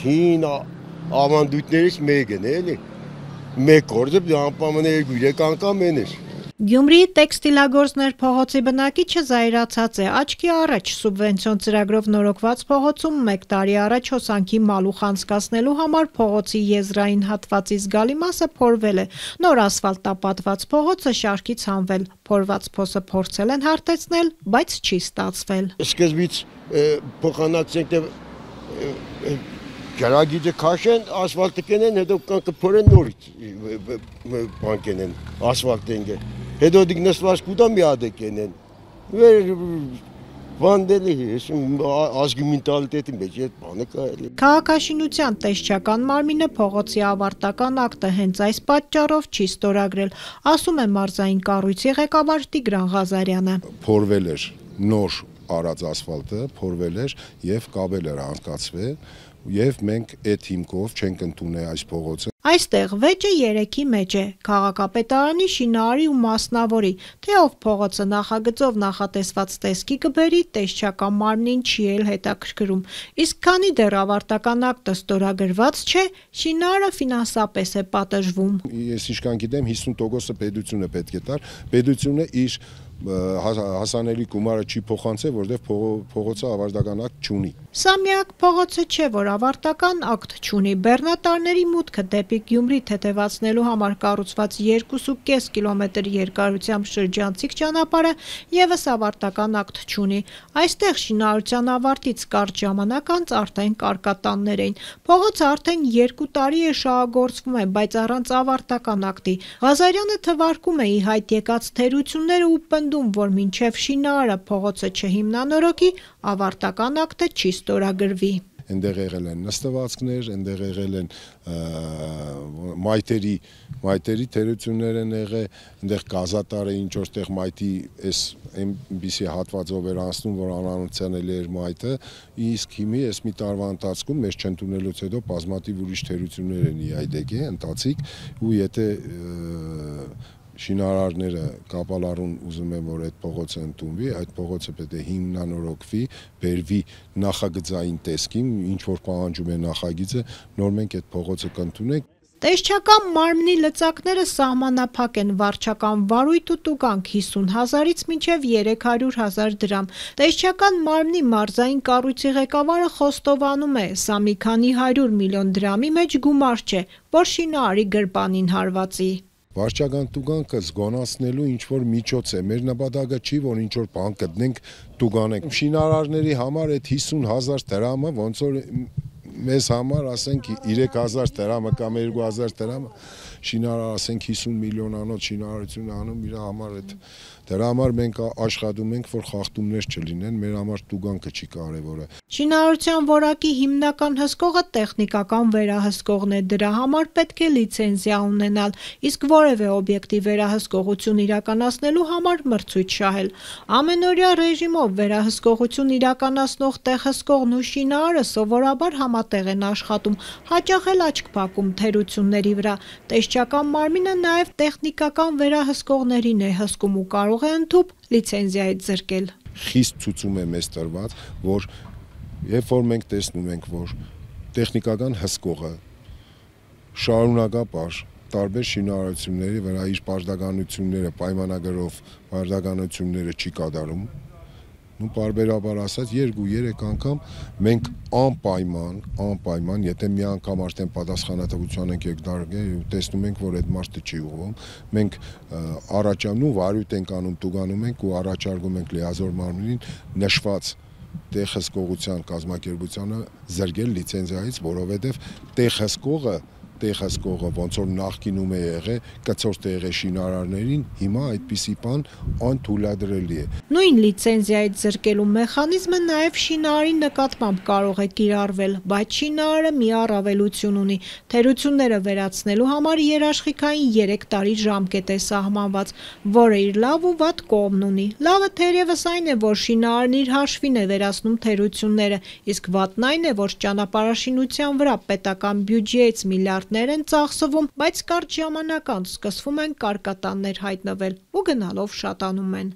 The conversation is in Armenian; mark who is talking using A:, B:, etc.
A: հին ավանդույթներից մեկն է, էլի։ Մեկ գործը անպայման 2-3 անգամ էներ։
B: Գյումրիի տեքստիլագործներ փողոցի բնակիչը զայրացած է։ Աչքի առաջ սուբվենցիոն ծրագրով նորոգված փողոցում 1 տարի առաջ հոսանքի մալուխ անցկացնելու համար փողոցի եզրային հատվածի զգալի մասը փորվել է։ Նոր ասֆալտապատված փողոցը շարքից հանվել։ Փորված փոսը փորձել են հարթեցնել, բայց չի ստացվել։
A: Սկզբից փոխանակցենք Ջրագիծը քաշեն, ասֆալտը կենեն, հետո կփորեն նորից բան կենեն, ասֆալտ ենգե։ Հետո դիք նստված կուտա մի հատ կենեն։ Վանդելի ազգի մենտալիտետի մեջ այդ բանը կա էլի։
B: Քաղաքաշինության տեսչական մարմինը փողոցի ավարտական ակտը հենց այս պատճառով չի ստորագրել, ասում է մարզային կառույցի ղեկավար Տիգրան Ղազարյանը։
C: Փորվել էր նոր արած ասֆալտը, փորվել էր եւ կաբել էր անցկացվել եւ մենք այդ հիմքով չենք ընդունել այս փողոցը։
B: Այստեղ վեճը 3-ի մեջ է՝ քաղաքապետարանի, շինարարի ու մասնավորի, թե ով փողոցը նախագծով նախատեսված տեսքի կբերի, տեսչական մարմնին չի էլ հետաքրքրում։ Իսկ քանի դեռ ավարտական ակտը ստորագրված չէ, շինարարը ֆինանսապես է պատժվում։
C: Ես ինչքան գիտեմ 50%-ը պետությունը պետք է տար, պետությունը իր հասանելի գումարը չի փոխանցել, որտեղ փողոցը ավարտական ակտ չունի։
B: Սա միակ փողոցը չէ, որ ավարտական ակտ չունի։ Բեռնատարների մուտքը դեպի Գյումրի թեթևացնելու համար կառուցված 2.5 կիլոմետր երկարությամբ շրջանցիկ ճանապարհը ևս ավարտական ակտ չունի։ Այստեղ շինարարության ավարտից կարճ ժամանակ անց արդեն կարկատաններ էին։ Փողոցը արդեն 2 տարի է շահագործվում է, բայց առանց ավարտական ակտի։ Ղազարյանը թվարկում է ի հայտ եկած թերությունները ու պնդում, որ մինչև շինարարը փողոցը չհիմնանորոգի, ավարտական ակտը չի ստորագրվի։
C: Այնտեղ եղել են նստվածքներ, այնտեղ եղել են մայթերի թերություններ են եղել, այնտեղ գազատարը ինչ որտեղ մայթի այս այնպիսի հատվածով էր անցնում, որ անանցանելի էր մայթը, իսկ հիմի այս մի տարվա ընթացքում մեզ չընդունելուց հետո բազմաթիվ ուրիշ թերություններ են իայդեկե ընթացիկ ու եթե շինարարները կապալառուն ուզում են, որ այդ փողոցը ընդունվի, այդ փողոցը պետք է հիմնանորոգվի, բերվի նախագծային տեսքին, ինչ որ պահանջում է նախագիծը, նոր մենք այդ փողոցը կընդունենք։
B: Տեսչական մարմնի լծակները սահմանափակ են, վարչական վարույթ ու տուգանք 50,000-ից մինչև 300,000 դրամ։ Տեսչական մարմնի մարզային կառույցի ղեկավարը խոստովանում է, սա մի քանի 100 միլիոն դրամի մեջ գումար չէ, որ շինարարի գրպանին հարվածի։
C: Վարչական տուգանքը զգոնացնելու ինչ-որ միջոց է, մեր նպատակը չի, որ ինչ-որ բան գտնենք տուգանենք։ Շինարարների համար այդ 50,000 դրամը ոնց որ մեզ համար ասենք 3,000 դրամը կամ 2,000 դրամը, շինարար ասենք 50 միլիոնանոց շինարարություն անում, իր համար այդ դրա համար մենք աշխատում ենք, որ խախտումներ չլինեն, մեր համար տուգանքը չի կարևորը։
B: Շինարարության որակի հիմնական հսկողը տեխնիկական վերահսկողն է, դրա համար պետք է լիցենզիա ունենալ, իսկ որևէ օբյեկտի վերահսկողություն իրականացնելու համար մրցույթ շահել։ Ամենօրյա ռեժիմով վերահսկողություն իրականացնող տեղհսկողն ու շինարարը սովորաբար համատեղ են աշխատում, հաճախ էլ աչք փակում թերությունների վրա։ Տեսչական մարմինը նաև տեխնիկական վերահսկողներին է հսկում ու կարող է ընդհուպ լիցենզիայից զրկել։
C: Խիստ ցույցում է մեզ տրված, որ երբ որ մենք տեսնում ենք, որ տեխնիկական հսկողը շարունակապար տարբեր շինարարությունների վրա իր պարտականությունները պայմանագրով պարտականությունները չի կատարում, պարբերաբար ասած 2-3 անգամ մենք անպայման, եթե մի անգամ արդեն պատասխանատվության ենք եկնարկել ու տեսնում ենք, որ այդ մարդը չի ուղղում, մենք առաջանում վարույթ ենք անում, տուգանում ենք ու առաջարկում ենք լիազոր մարմնին նշված տեղհսկողության կազմակերպությանը զրկել լիցենզիայից, որովհետև տեղհսկողը ոնց որ նախկինում է եղել, կցորդ է եղել շինարարներին, հիմա այդպիսի բան անթույլատրելի է։
B: Նույն լիցենզիայից զրկելու մեխանիզմը նաև շինարարի նկատմամբ կարող է կիրառվել, բայց շինարարը մի առավելություն ունի։ Թերությունները վերացնելու համար երաշխիքային 3 տարի ժամկետ է սահմանված, որը իր լավ ու վատ կողմն ունի։ Լավը թերևս այն է, որ շինարարն իր հաշվին է վերացնում թերությունները, իսկ վատն այն է, որ ճանապարհաշինության վրա պետական բյուջեից միլիարդներ են ծախսվում, բայց կարճ ժամանակ անց սկսվում են կարկատաններ հայտնվել ու գնալով շատանում են։